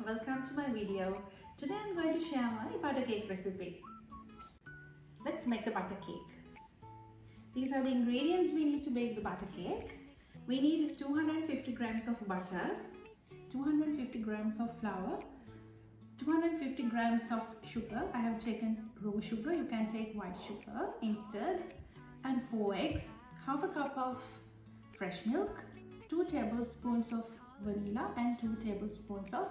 welcome to my video. Today I'm going to share my butter cake recipe. Let's make a butter cake. These are the ingredients we need to make the butter cake. We need 250 grams of butter, 250 grams of flour, 250 grams of sugar. I have taken raw sugar, you can take white sugar instead, and 4 eggs, half a cup of fresh milk, 2 tablespoons of vanilla and 2 tablespoons of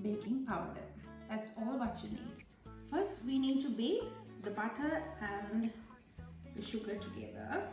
baking powder. That's all what you need. First we need to beat the butter and the sugar together.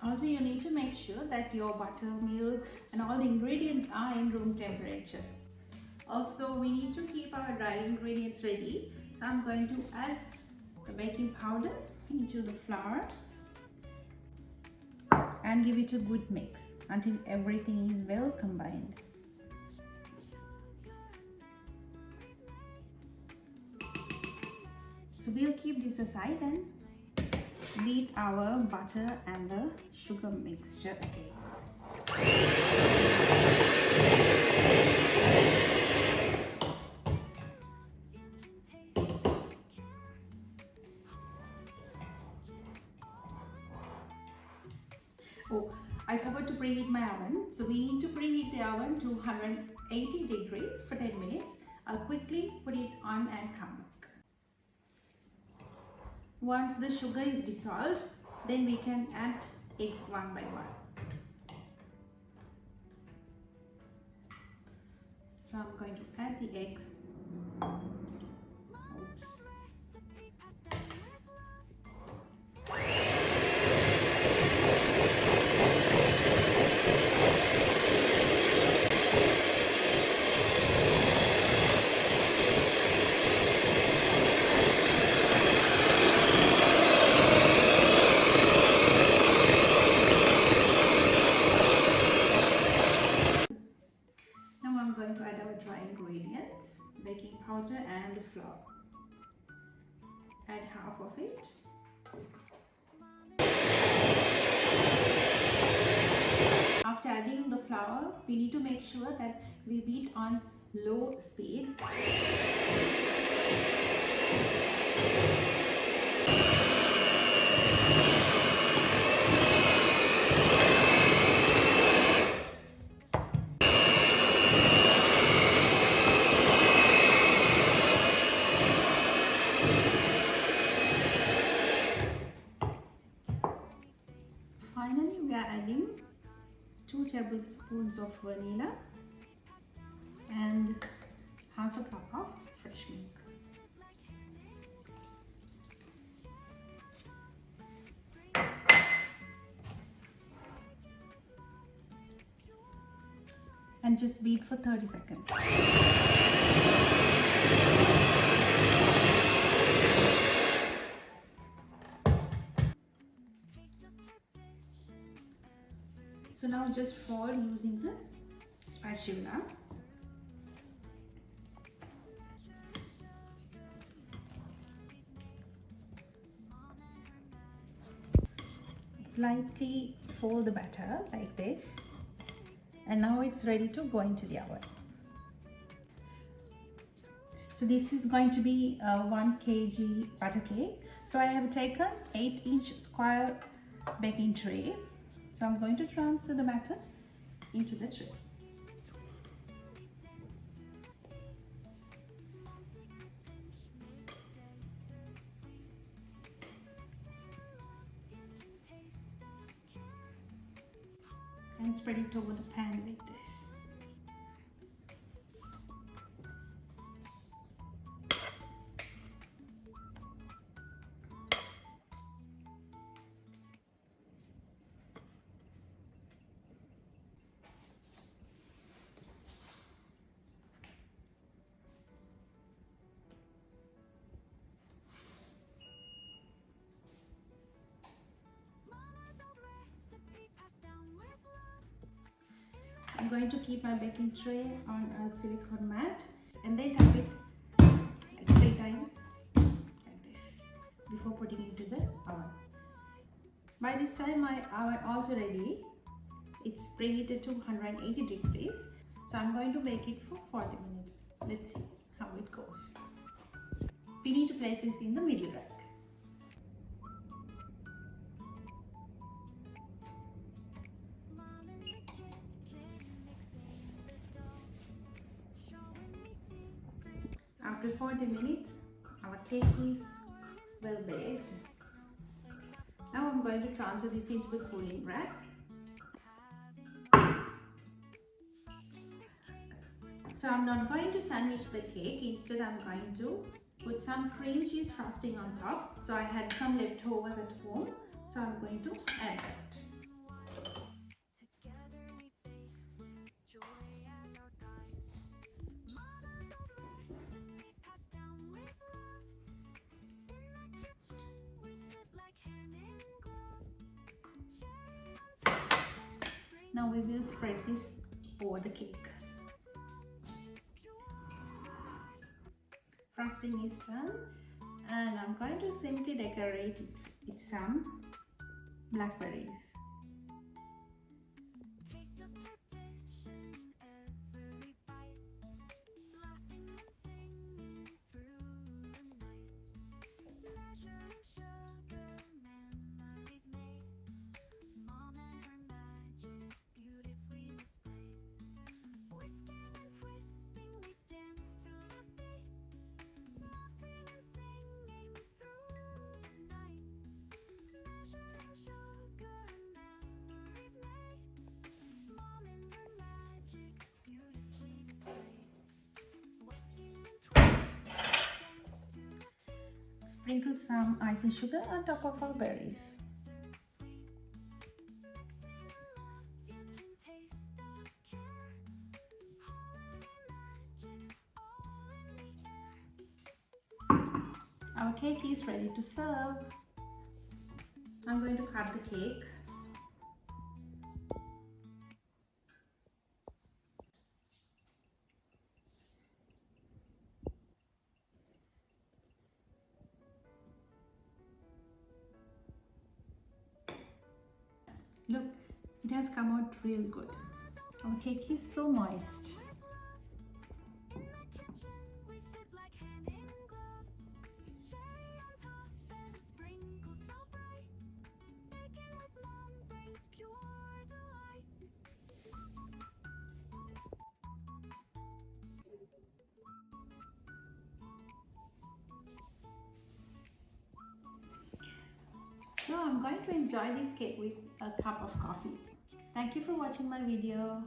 Also, you need to make sure that your buttermilk and all the ingredients are in room temperature. Also, we need to keep our dry ingredients ready. So I'm going to add the baking powder into the flour and give it a good mix until everything is well combined. So we'll keep this aside and beat our butter and the sugar mixture again. Oh, I forgot to preheat my oven. So we need to preheat the oven to 180 degrees for 10 minutes. I'll quickly put it on and come back. Once the sugar is dissolved, then we can add eggs one by one. So I'm going to add the eggs. Oops. I'm going to add our dry ingredients, baking powder and the flour. Add half of it. After adding the flour, we need to make sure that we beat on low speed. Finally, we are adding 2 tablespoons of vanilla and half a cup of fresh milk. And just beat for 30 seconds. So now just fold using the spatula. Slightly fold the batter like this. And now it's ready to go into the oven. So this is going to be a 1 kg butter cake. So I have taken 8-inch square baking tray. So I'm going to transfer the batter into the tray. And spread it over the pan like this. I'm going to keep my baking tray on a silicone mat and then tap it like 3 times like this before putting it into the oven. By this time my oven also ready. It's preheated to 180 degrees. So I'm going to bake it for 40 minutes. Let's see how it goes. We need to place this in the middle rack. After 40 minutes, our cake is well baked. Now I'm going to transfer this into the cooling rack. So I'm not going to sandwich the cake, instead I'm going to put some cream cheese frosting on top. So I had some leftovers at home, so I'm going to add that. Now we will spread this over the cake. Frosting is done and I'm going to simply decorate it with some blackberries. Sprinkle some icing sugar on top of our berries. Our cake is ready to serve. I'm going to cut the cake. Look, it has come out real good. Our cake is so moist. So I'm going to enjoy this cake with a cup of coffee. Thank you for watching my video.